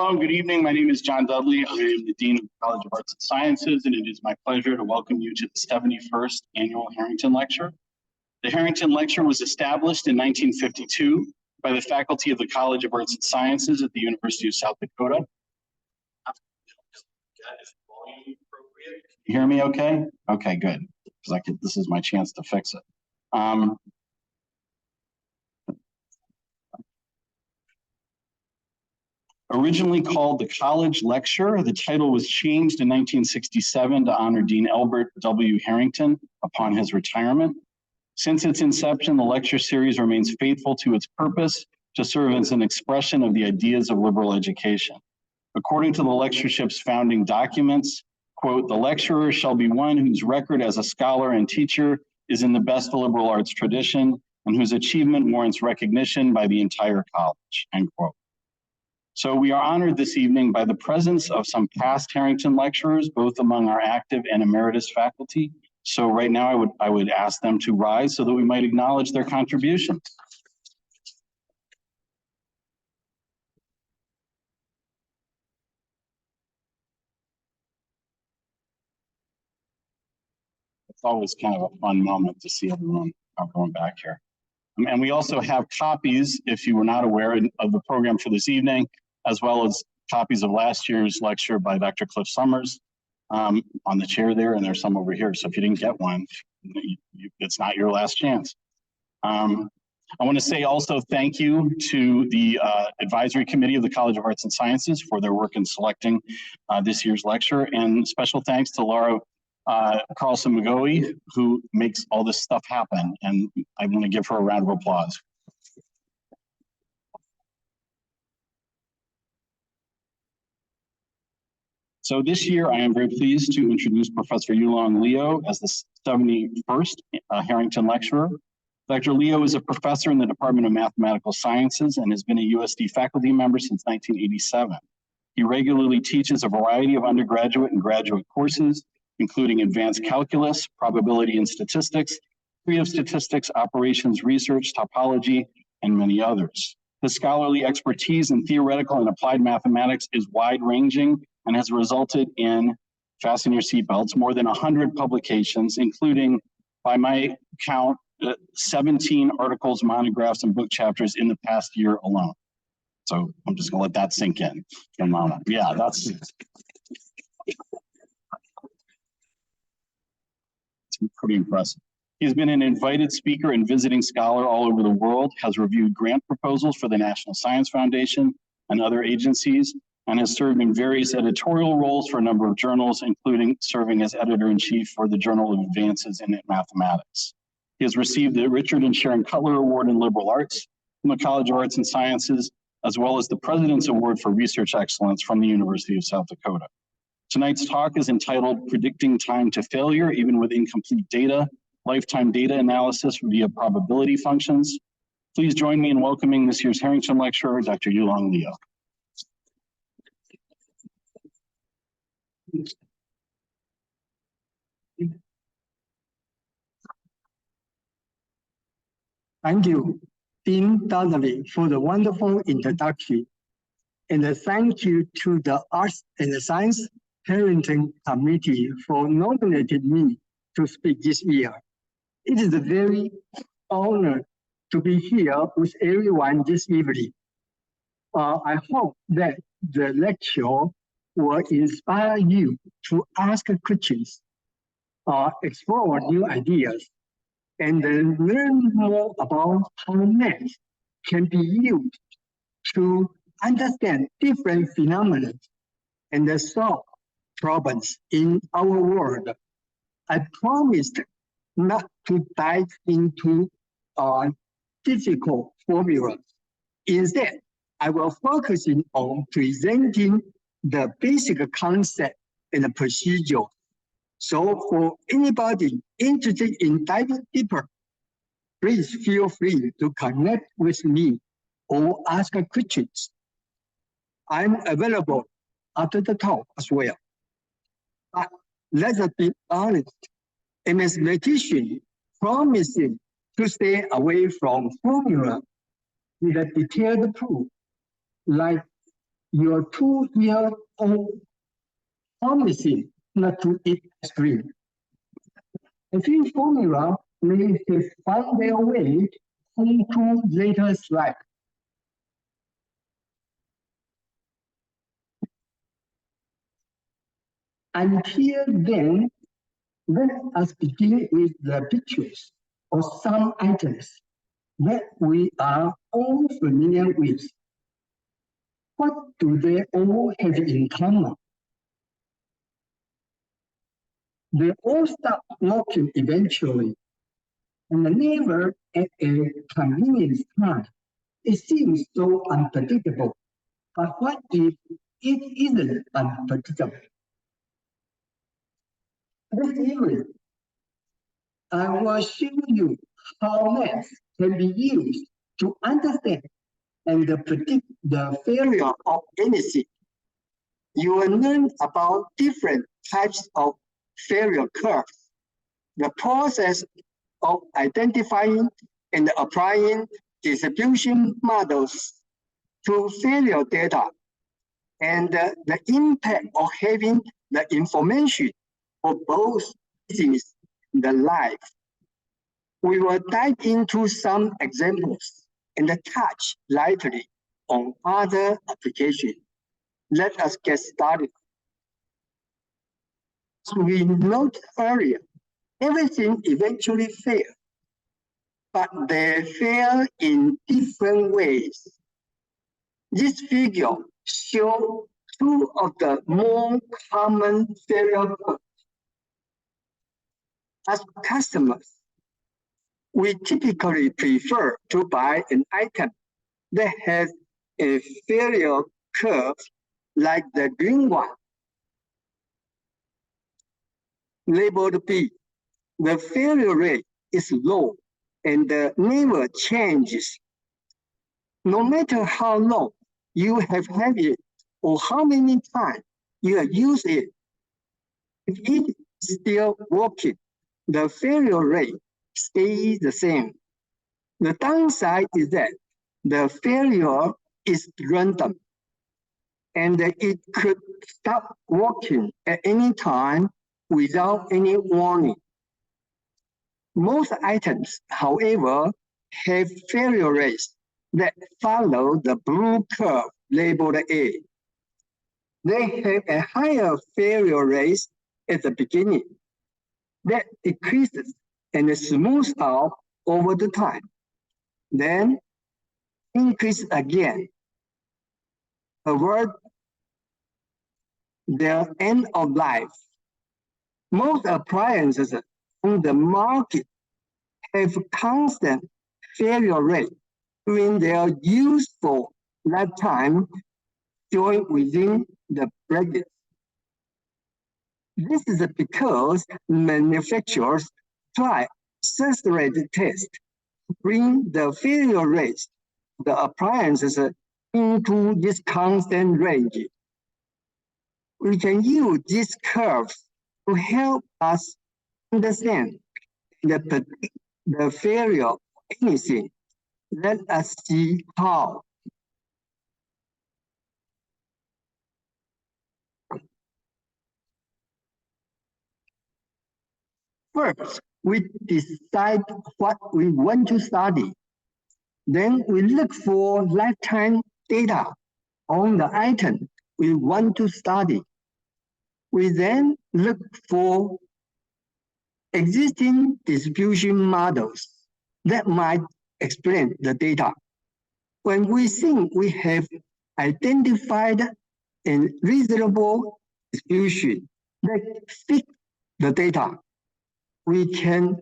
Hello, good evening. My name is John Dudley. I am the Dean of the College of Arts and Sciences, and it is my pleasure to welcome you to the 71st Annual Harrington Lecture. The Harrington Lecture was established in 1952 by the faculty of the College of Arts and Sciences at the University of South Dakota. You hear me okay? Okay, good. Because this is my chance to fix it. Originally called the College Lecture, the title was changed in 1967 to honor Dean Albert W. Harrington upon his retirement. Since its inception, the lecture series remains faithful to its purpose to serve as an expression of the ideas of liberal education. According to the lectureship's founding documents, quote, "The lecturer shall be one whose record as a scholar and teacher is in the best liberal arts tradition and whose achievement warrants recognition by the entire college," end quote. So we are honored this evening by the presence of some past Harrington lecturers, both among our active and emeritus faculty. So right now I would ask them to rise so that we might acknowledge their contributions. It's always kind of a fun moment to see everyone going back here. And we also have copies, if you were not aware, of the program for this evening, as well as copies of last year's lecture by Dr. Cliff Summers on the chair there, and there's some over here. So if you didn't get one, it's not your last chance. I want to say also thank you to the advisory committee of the College of Arts and Sciences for their work in selecting this year's lecture, and special thanks to Laura Carlson-McGoey, who makes all this stuff happen, and I want to give her a round of applause. So this year, I am very pleased to introduce Professor Yuhlong Leo as the 71st Harrington Lecturer. Dr. Leo is a professor in the Department of Mathematical Sciences and has been a USD faculty member since 1987. He regularly teaches a variety of undergraduate and graduate courses, including advanced calculus, probability and statistics, theory of statistics, operations research, topology, and many others. His scholarly expertise in theoretical and applied mathematics is wide-ranging and has resulted in, fasten your seatbelts, more than 100 publications, including, by my count, 17 articles, monographs, and book chapters in the past year alone. So I'm just gonna let that sink in for a moment. Yeah, that's pretty impressive. He's been an invited speaker and visiting scholar all over the world, has reviewed grant proposals for the National Science Foundation and other agencies, and has served in various editorial roles for a number of journals, including serving as editor-in-chief for the Journal of Advances in Mathematics. He has received the Richard and Sharon Cutler Award in Liberal Arts from the College of Arts and Sciences, as well as the President's Award for Research Excellence from the University of South Dakota. Tonight's talk is entitled Predicting Time to Failure, Even with Incomplete Data, Lifetime Data Analysis via Probability Functions. Please join me in welcoming this year's Harrington Lecturer, Dr. Yuhlong Leo. Thank you, Dean Dudley, for the wonderful introduction. And thank you to the Arts and Science Harrington Committee for nominating me to speak this year. It is a very honor to be here with everyone this evening. I hope that the lecture will inspire you to ask questions, explore new ideas, and learn more about how math can be used to understand different phenomena and solve problems in our world. I promised not to dive into difficult formulas. Instead, I will focus on presenting the basic concept and the procedure. So for anybody interested in diving deeper, please feel free to connect with me or ask questions. I'm available after the talk as well. But let's be honest, a mathematician promising to stay away from formula with a detailed proof, like your 2-year-old promising not to eat ice cream. A few formula may have found their way into later slides. Until then, let us begin with the pictures of some items that we are all familiar with. What do they all have in common? They all stop working eventually, and never at a convenient time. It seems so unpredictable, but what if it isn't unpredictable? This evening, I will show you how math can be used to understand and predict the failure of anything. You will learn about different types of failure curves, the process of identifying and applying distribution models to failure data, and the impact of having the information for both business and life. We will dive into some examples and touch lightly on other applications. Let us get started. As we noted earlier, everything eventually fails, but they fail in different ways. This figure shows two of the more common failure codes. As customers, we typically prefer to buy an item that has a failure curve like the green one, labeled B. The failure rate is low and never changes. No matter how long you have had it or how many times you have used it, if it is still working, the failure rate stays the same. The downside is that the failure is random and it could stop working at any time without any warning. Most items, however, have failure rates that follow the blue curve labeled A. They have a higher failure rate at the beginning that decreases and smooths out over the time, then increase again toward the end of life. Most appliances on the market have constant failure rate during their useful lifetime joined within the bracket. This is because manufacturers try exaggerated tests to bring the failure rates of the appliances into this constant range. We can use these curves to help us understand the failure of anything. Let us see how. First, we decide what we want to study. Then we look for lifetime data on the item we want to study. We then look for existing distribution models that might explain the data. When we think we have identified a reasonable distribution that fits the data, we can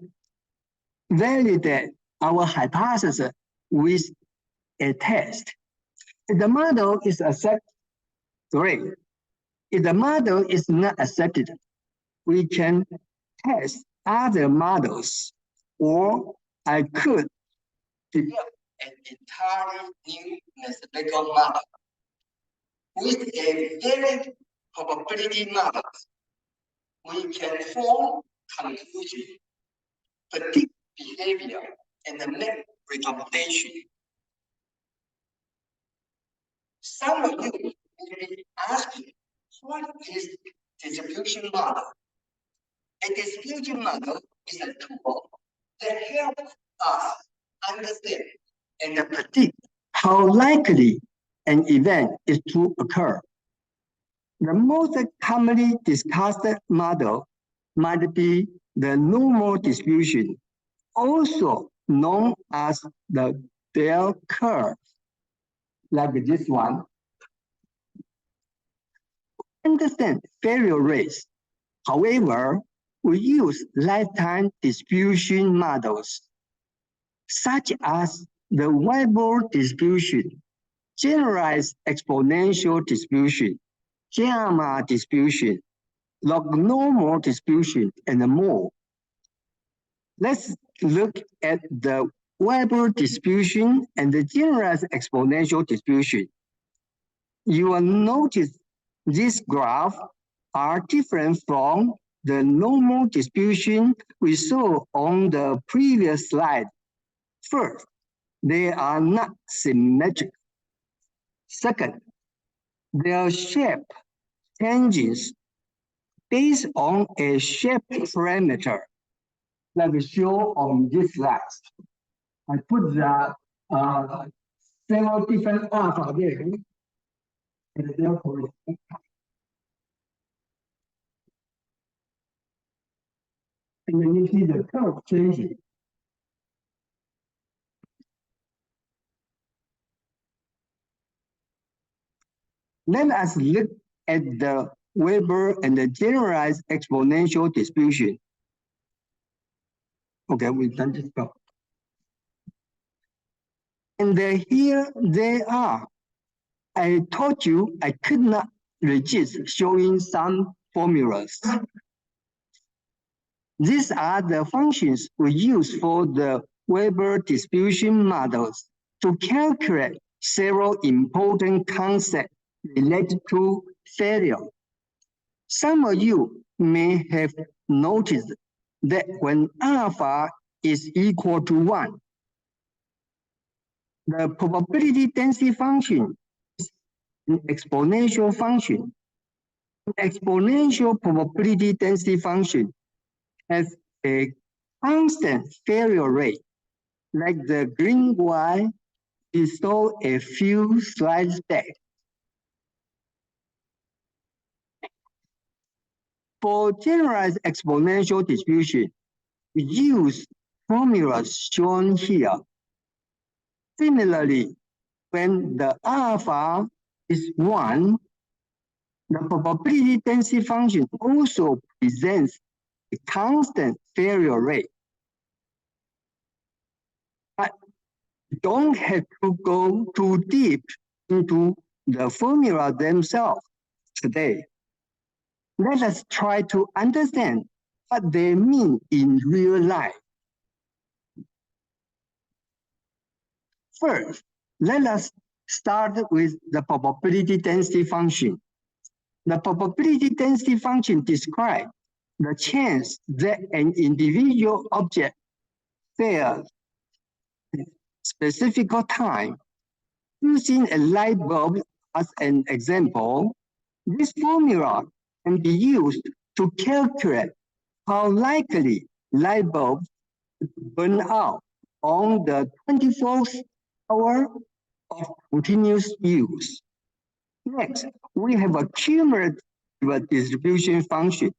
validate our hypothesis with a test. If the model is accepted, great. If the model is not accepted, we can test other models, or I could develop an entirely new mathematical model with a very probability model. We can form conclusions, predict behavior, and make recommendations. Some of you we ask you, what is distribution model? A distribution model is a tool that helps us understand and predict how likely an event is to occur. The most commonly discussed model might be the normal distribution, also known as the bell curve, like this one. Understand failure rates. However, we use lifetime distribution models, such as the Weibull distribution, generalized exponential distribution, gamma distribution, log normal distribution, and more. Let's look at the Weibull distribution and the generalized exponential distribution. You will notice these graphs are different from the normal distribution we saw on the previous slide. First, they are not symmetric. Second, their shape changes based on a shape parameter, like we show on this slide. I put the several different alpha there, and therefore, and then you see the curve changing. Let us look at the Weibull and the generalized exponential distribution. Okay, we've done this part. And here they are. I told you I could not resist showing some formulas. These are the functions we use for the Weibull distribution models to calculate several important concepts related to failure. Some of you may have noticed that when alpha is equal to 1, the probability density function is an exponential function. An exponential probability density function has a constant failure rate, like the green Y we saw a few slides back. For generalized exponential distribution, we use formulas shown here. Similarly, when the alpha is 1, the probability density function also presents a constant failure rate. But you don't have to go too deep into the formula themselves today. Let us try to understand what they mean in real life. First, let us start with the probability density function. The probability density function describes the chance that an individual object fails at a specific time. Using a light bulb as an example, this formula can be used to calculate how likely light bulbs burn out on the 24th hour of continuous use. Next, we have a cumulative distribution function,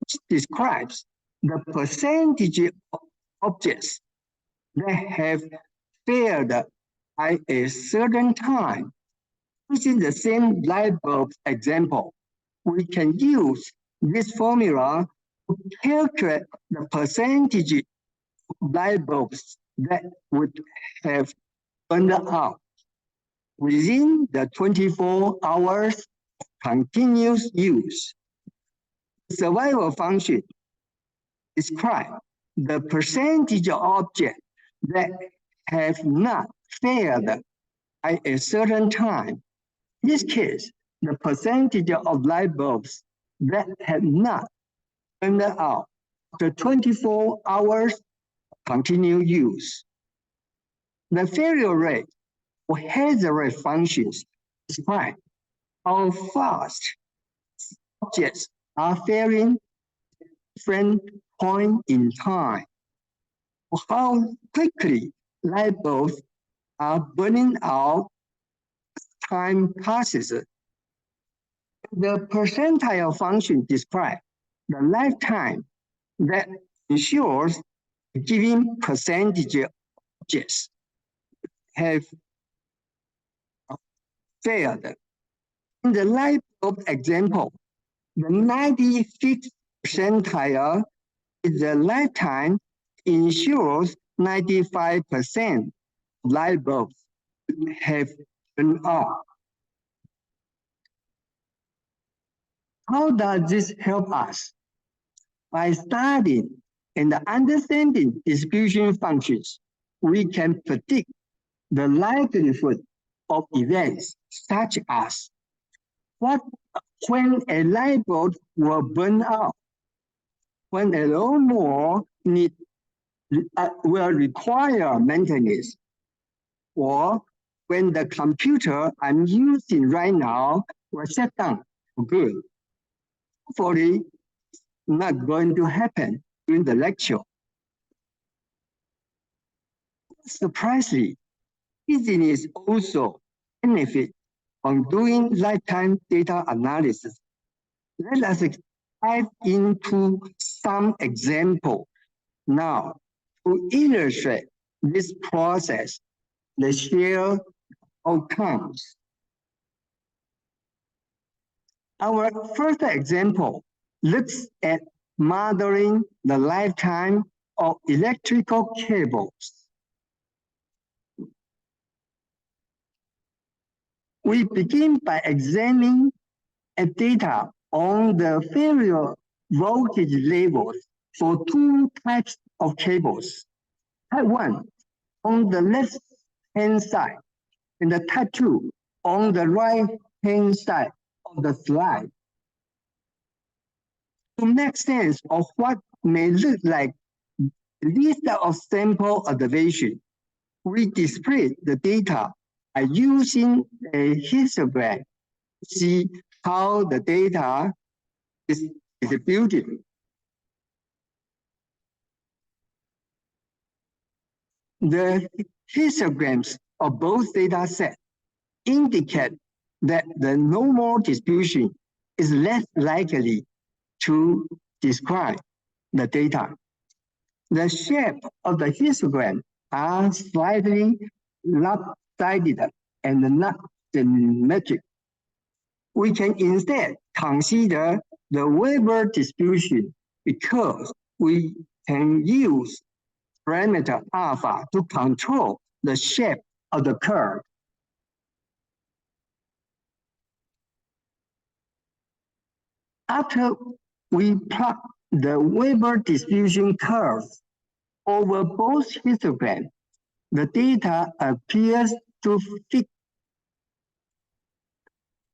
which describes the percentage of objects that have failed at a certain time. Using the same light bulb example, we can use this formula to calculate the percentage of light bulbs that would have burned out within the 24 hours of continuous use. The survival function describes the percentage of objects that have not failed at a certain time. In this case, the percentage of light bulbs that have not burned out after 24 hours of continued use. The failure rate or hazard rate functions describe how fast objects are faring different point in time, how quickly light bulbs are burning out as time passes. The percentile function describes the lifetime that ensures a given percentage of objects have failed. In the light bulb example, the 95th percentile is the lifetime ensures 95% light bulbs have turned off. How does this help us? By studying and understanding distribution functions, we can predict the likelihood of events such as when a light bulb will burn out, when a lawnmower will require maintenance, or when the computer I'm using right now will shut down for good. Hopefully, not going to happen during the lecture. Surprisingly, business also benefit from doing lifetime data analysis. Let us dive into some examples now to illustrate this process, the shared outcomes. Our first example looks at modeling the lifetime of electrical cables. We begin by examining data on the various voltage levels for two types of cables. Type 1 on the left-hand side and the type 2 on the right-hand side of the slide. To make sense of what may look like a list of sample observations, we display the data by using a histogram to see how the data is distributed. The histograms of both data sets indicate that the normal distribution is less likely to describe the data. The shape of the histogram are slightly lopsided and not symmetric. We can instead consider the Weber distribution because we can use parameter alpha to control the shape of the curve. After we plot the Weber distribution curve over both histograms, the data appears to fit.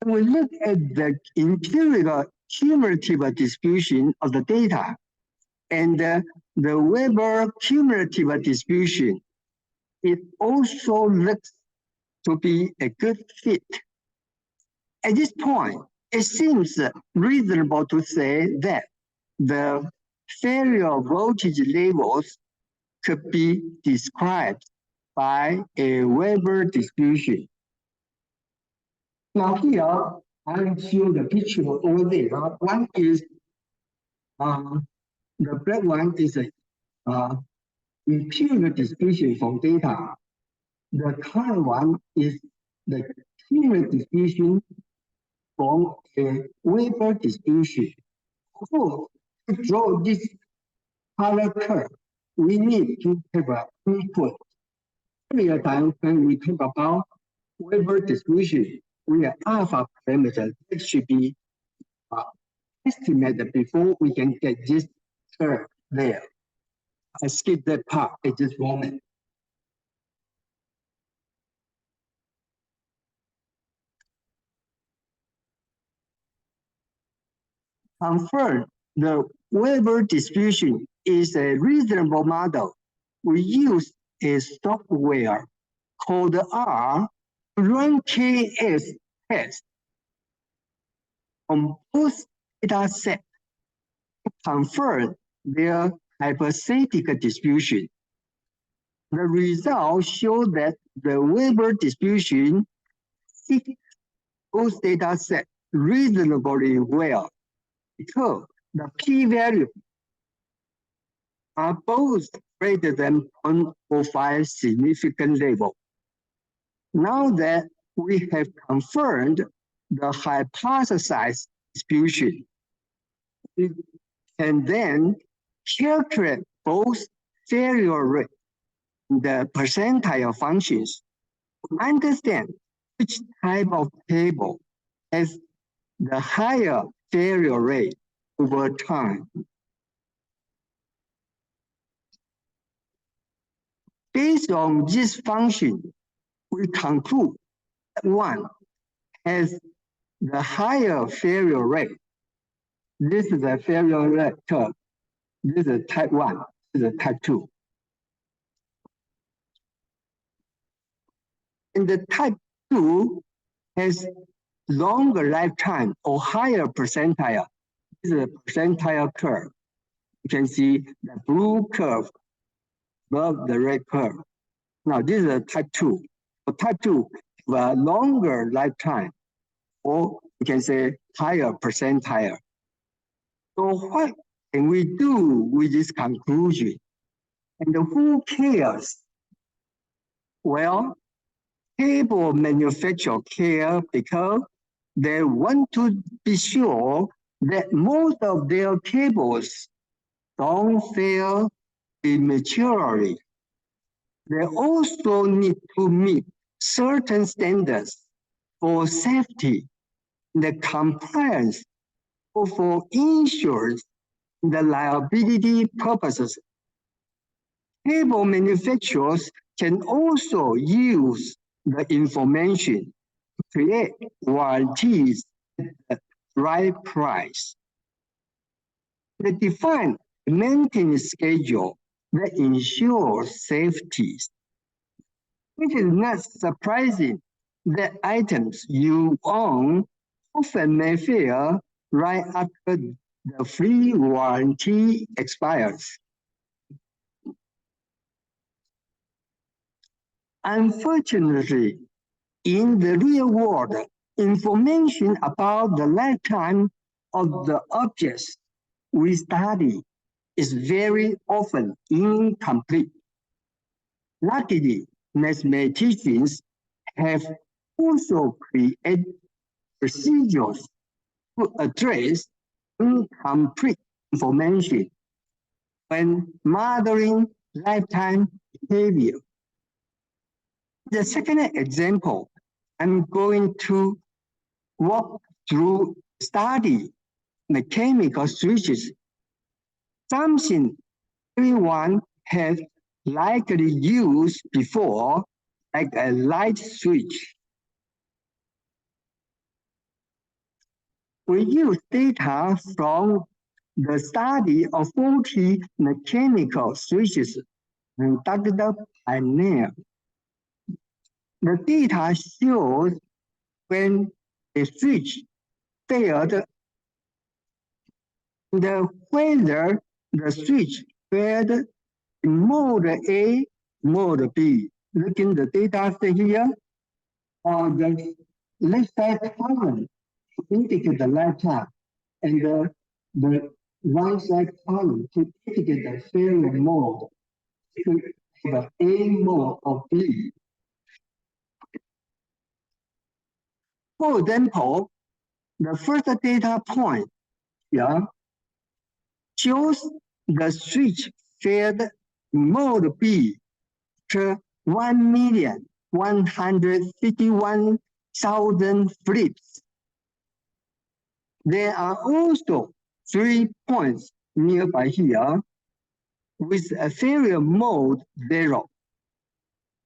We look at the empirical cumulative distribution of the data and the Weber cumulative distribution. It also looks to be a good fit. At this point, it seems reasonable to say that the failure voltage levels could be described by a Weber distribution. Now here, I show the picture over there. One is the black one is a empirical distribution from data. The color one is the cumulative distribution from a Weber distribution. So to draw this color curve, we need to have an input. Earlier time when we talk about Weber distribution, we have alpha parameter that should be estimated before we can get this curve there. I skip that part at this moment. Confirm the Weber distribution is a reasonable model. We use a software called R to run KS tests on both data sets to confirm their hypothetical distribution. The results show that the Weber distribution fits both data sets reasonably well because the p-value are both greater than 0.05 significant level. Now that we have confirmed the hypothesized distribution, we can then calculate both failure rate and the percentile functions to understand which type of table has the higher failure rate over time. Based on this function, we conclude that one has the higher failure rate. This is a failure rate curve. This is type 1, this is type 2. And the type 2 has longer lifetime or higher percentile. This is a percentile curve. You can see the blue curve above the red curve. Now, this is a type 2. For type 2, have a longer lifetime, or you can say higher percentile. So what can we do with this conclusion? And who cares? Well, table manufacturers care because they want to be sure that most of their tables don't fail prematurely. They also need to meet certain standards for safety, the compliance, or for insurance, the liability purposes. Table manufacturers can also use the information to create warranties at the right price. They define a maintenance schedule that ensures safety. It is not surprising that items you own often may fail right after the free warranty expires. Unfortunately, in the real world, information about the lifetime of the objects we study is very often incomplete. Luckily, mathematicians have also created procedures to address incomplete information when modeling lifetime behavior. The second example, I'm going to walk through study mechanical switches, something everyone has likely used before, like a light switch. We use data from the study of 40 mechanical switches conducted by Nair. The data shows when a switch failed, whether the switch failed in mode A, mode B. Looking at the data here, on the left side column indicate the lifetime, and the right side column to indicate the failure mode. The A mode or B. For example, the first data point here shows the switch failed in mode B to 1,151,000 flips. There are also 3 points nearby here with a failure mode 0,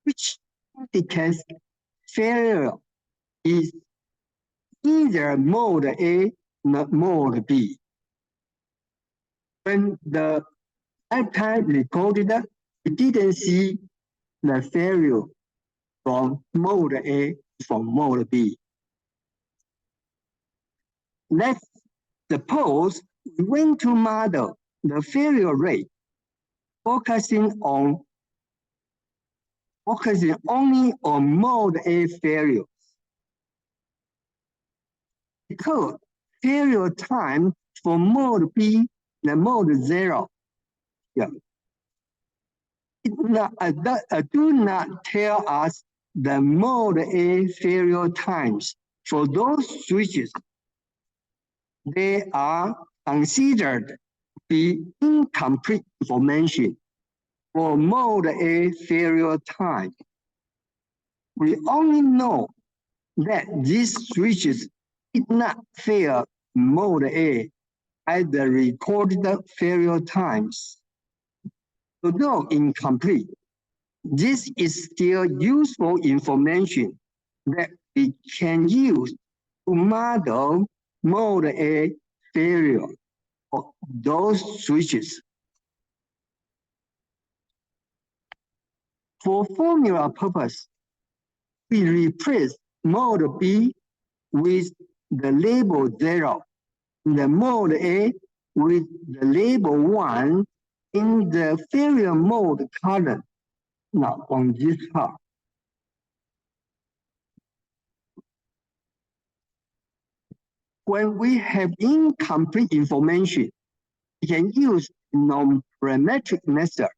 which indicates failure is either mode A or mode B. When the lifetime recorded, we didn't see the failure from mode A from mode B. Let's suppose we want to model the failure rate, focusing only on mode A failure. Because failure time for mode B, the mode 0, do not tell us the mode A failure times for those switches. They are considered to be incomplete information for mode A failure time. We only know that these switches did not fail mode A at the recorded failure times. Although incomplete, this is still useful information that we can use to model mode A failure of those switches. For formula purpose, we replace mode B with the label 0, the mode A with the label 1 in the failure mode column. Now on this part. When we have incomplete information, we can use non-parametric method.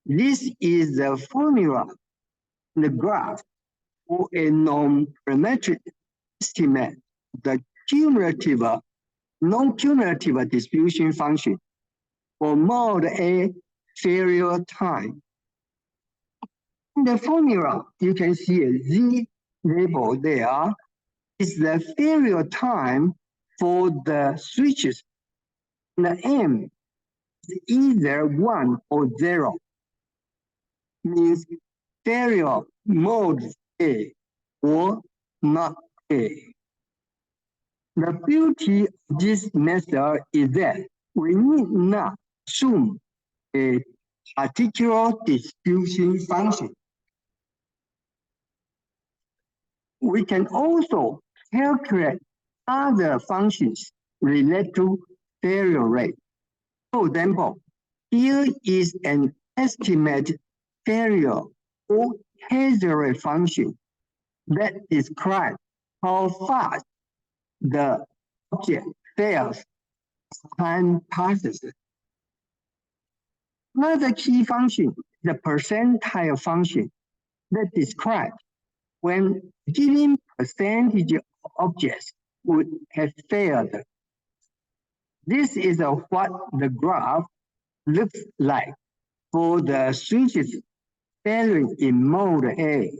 This is the formula in the graph for a non-parametric estimate, the cumulative, non-cumulative distribution function for mode A failure time. In the formula, you can see a Z label there is the failure time for the switches. The M is either 1 or 0, means failure mode A or not A. The beauty of this method is that we need not assume a particular distribution function. We can also calculate other functions related to failure rate. For example, here is an estimated failure or hazard rate function that describes how fast the object fails as time passes. Another key function is the percentile function that describes when given percentage of objects would have failed. This is what the graph looks like for the switches failing in mode A.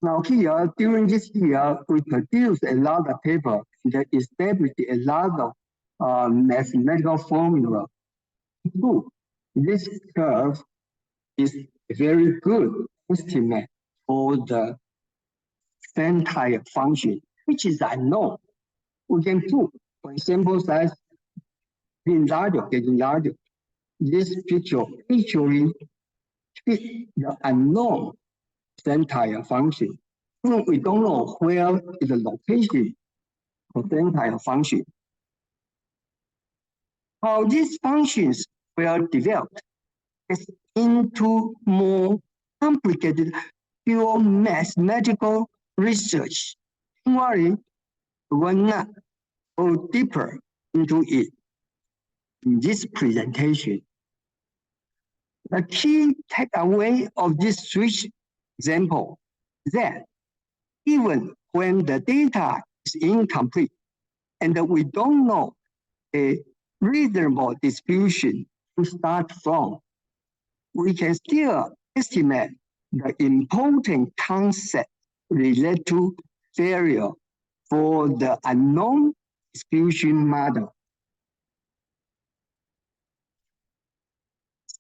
Now here, during this year, we produced a lot of paper that established a lot of mathematical formula. This curve is a very good estimate for the percentile function, which is unknown. We can put when sample size getting larger. This picture actually fits the unknown percentile function. We don't know where is the location of percentile function. How these functions were developed is into more complicated pure mathematical research. Don't worry, we will not go deeper into it in this presentation. The key takeaway of this switch example is that even when the data is incomplete and we don't know a reasonable distribution to start from, we can still estimate the important concept related to failure for the unknown distribution model.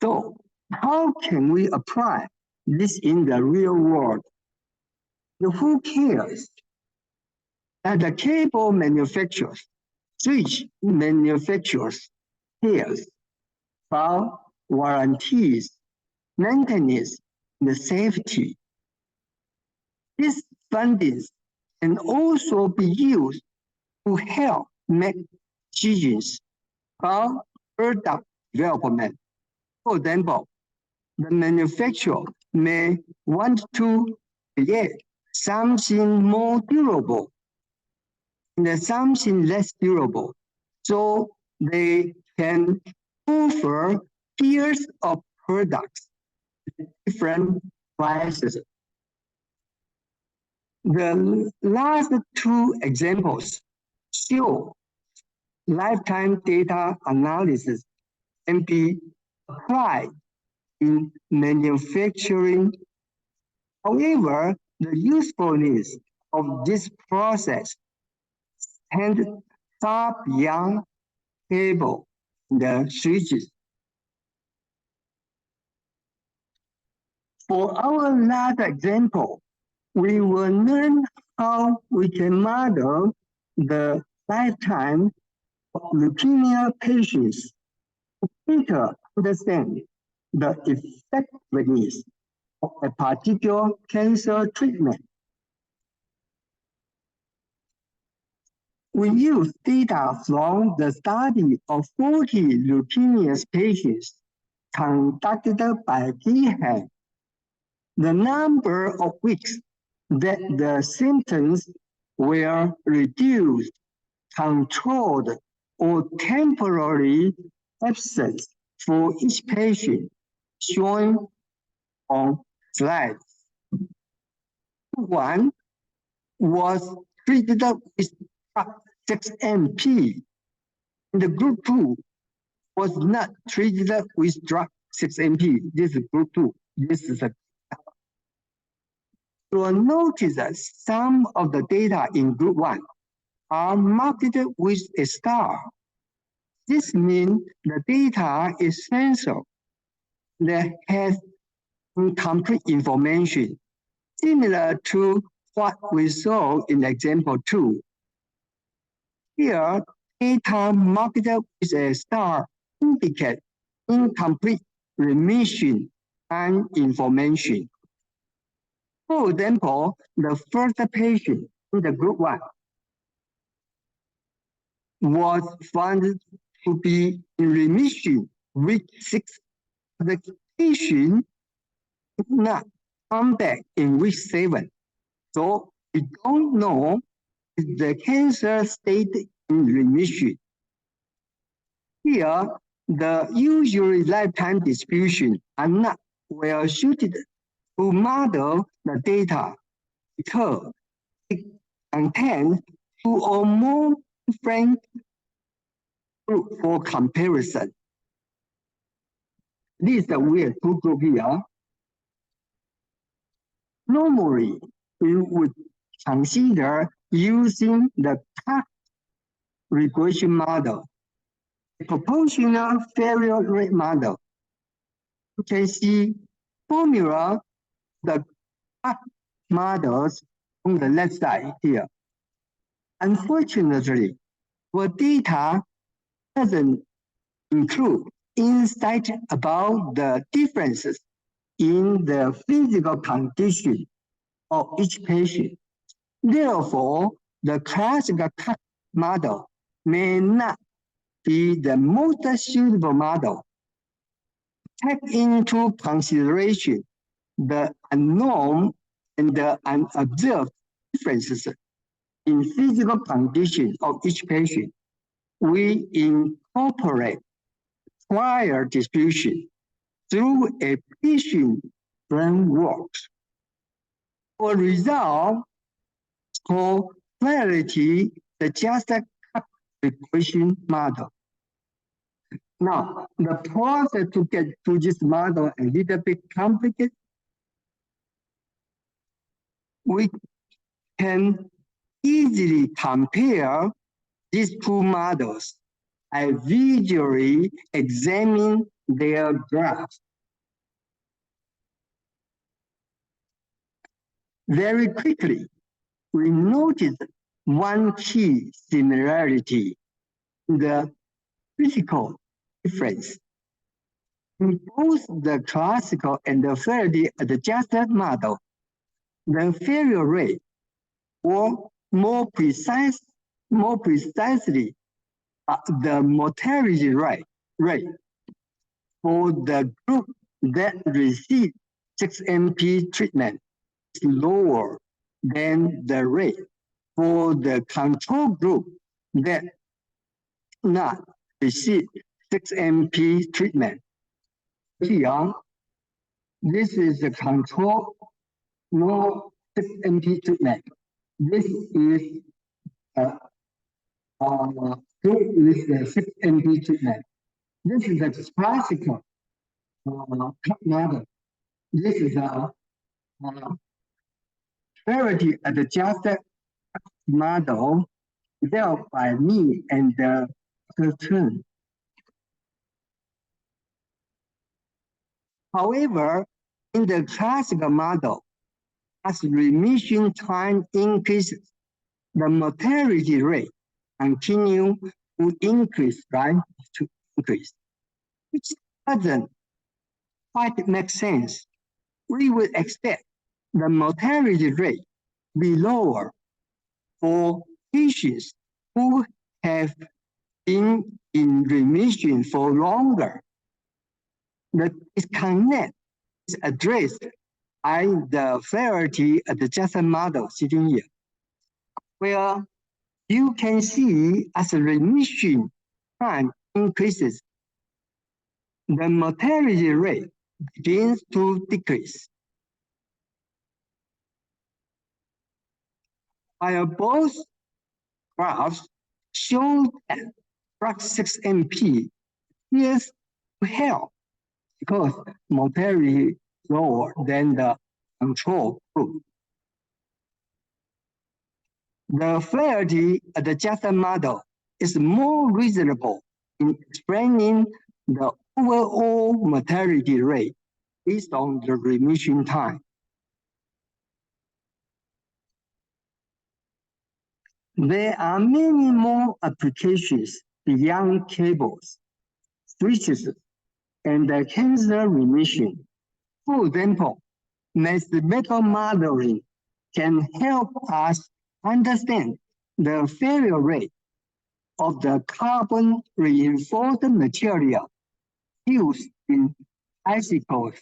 So how can we apply this in the real world? Who cares that the cable manufacturers, switch manufacturers cares about warranties, maintenance, and safety? These findings can also be used to help make decisions about product development. For example, the manufacturer may want to create something more durable and something less durable, so they can offer tiers of products at different prices. The last two examples show lifetime data analysis can be applied in manufacturing. However, the usefulness of this process extends far beyond cable and switches. For our last example, we will learn how we can model the lifetime of leukemia patients to better understand the effectiveness of a particular cancer treatment. We use data from the study of 40 leukemia patients conducted by Gihan. The number of weeks that the symptoms were reduced, controlled, or temporarily absent for each patient shown on slides. One was treated with 6MP. The group 2 was not treated with drug 6MP. This is group 2. This is a You will notice that some of the data in group 1 are marked with a star. This means the data is censored that has incomplete information, similar to what we saw in example 2. Here, data marked with a star indicate incomplete remission and information. For example, the first patient in the group 1 was found to be in remission week 6. The patient did not come back in week 7. So we don't know if the cancer stayed in remission. Here, the usual lifetime distribution are not well suited to model the data because it contains 2 or more different groups for comparison. These are we have 2 groups here. Normally, we would consider using the CAC regression model, a proportional failure rate model. You can see formula the models on the left side here. Unfortunately, our data doesn't include insight about the differences in the physical condition of each patient. Therefore, the classical CAC model may not be the most suitable model. Take into consideration the unknown and the unobserved differences in physical condition of each patient. We incorporate prior distribution through a patient framework. For result called clarity suggested regression model. Now, the process to get to this model a little bit complicated. We can easily compare these 2 models. I visually examine their graphs. Very quickly, we noticed one key similarity, the critical difference. In both the classical and the fairly adjusted model, the failure rate or more precise more precisely, the mortality rate for the group that received 6-MP treatment is lower than the rate for the control group that not receive 6-MP treatment. Here, this is the control, no 6-MP treatment. This is group with the 6-MP treatment. This is a classical model. This is a clarity adjusted model developed by me and Harrington. However, in the classical model, as remission time increases, the mortality rate continue to increase, right? To increase, which doesn't quite make sense. We would expect the mortality rate be lower for patients who have been in remission for longer. The disconnect is addressed by the Flaherty adjusted model sitting here, where you can see as the remission time increases, the mortality rate begins to decrease. While both graphs show that drug 6-MP appears to help because mortality is lower than the control group. The Flaherty adjusted model is more reasonable in explaining the overall mortality rate based on the remission time. There are many more applications beyond cables, switches, and the cancer remission. For example, mathematical modeling can help us understand the failure rate of the carbon reinforced material used in bicycles.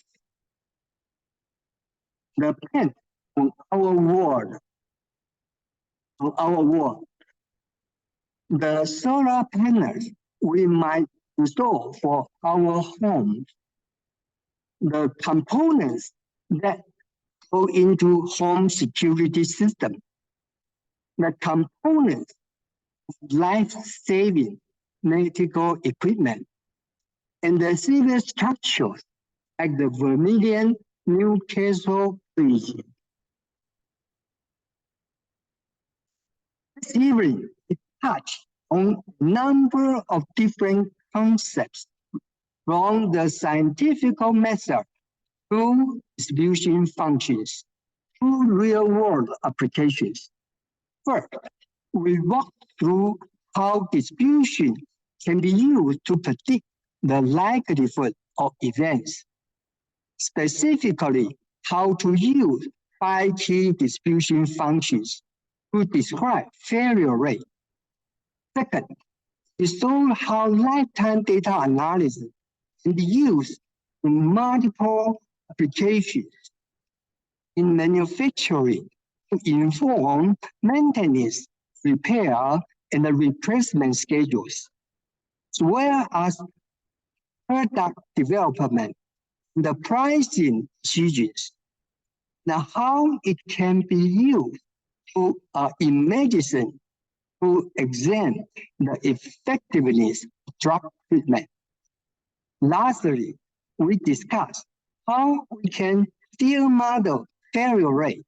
The plant on our world, the solar panels we might install for our homes, the components that go into home security system, the components of life-saving medical equipment, and the civil structures like the Vermilion Newcastle Bridge. This evening, it touched on a number of different concepts from the scientific method to distribution functions to real-world applications. First, we walked through how distribution can be used to predict the likelihood of events. Specifically, how to use 5 key distribution functions to describe failure rate. Second, we saw how lifetime data analysis can be used in multiple applications in manufacturing to inform maintenance, repair, and the replacement schedules, as well as product development, the pricing decisions. Now, how it can be used to, in medicine to examine the effectiveness of drug treatment. Lastly, we discussed how we can still model failure rate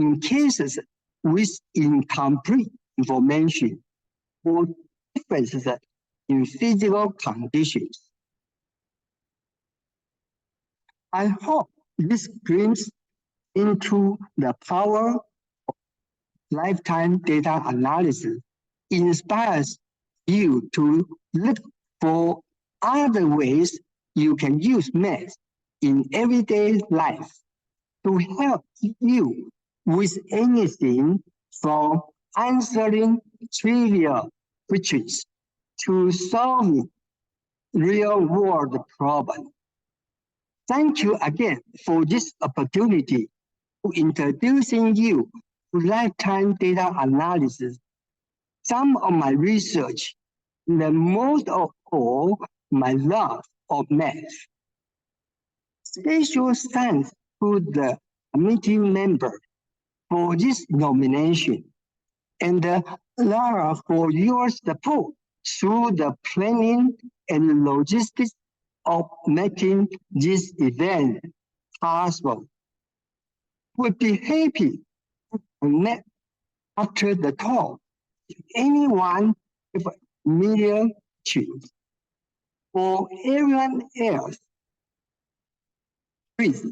in cases with incomplete information or differences in physical conditions. I hope this brings into the power of lifetime data analysis inspires you to look for other ways you can use math in everyday life to help you with anything from answering trivial features to solve real-world problems. Thank you again for this opportunity to introducing you to lifetime data analysis. Some of my research, and most of all, my love of math. Special thanks to the committee member for this nomination, and Lara for your support through the planning and logistics of making this event possible. Would be happy to connect after the talk if anyone with media choose. For everyone else, please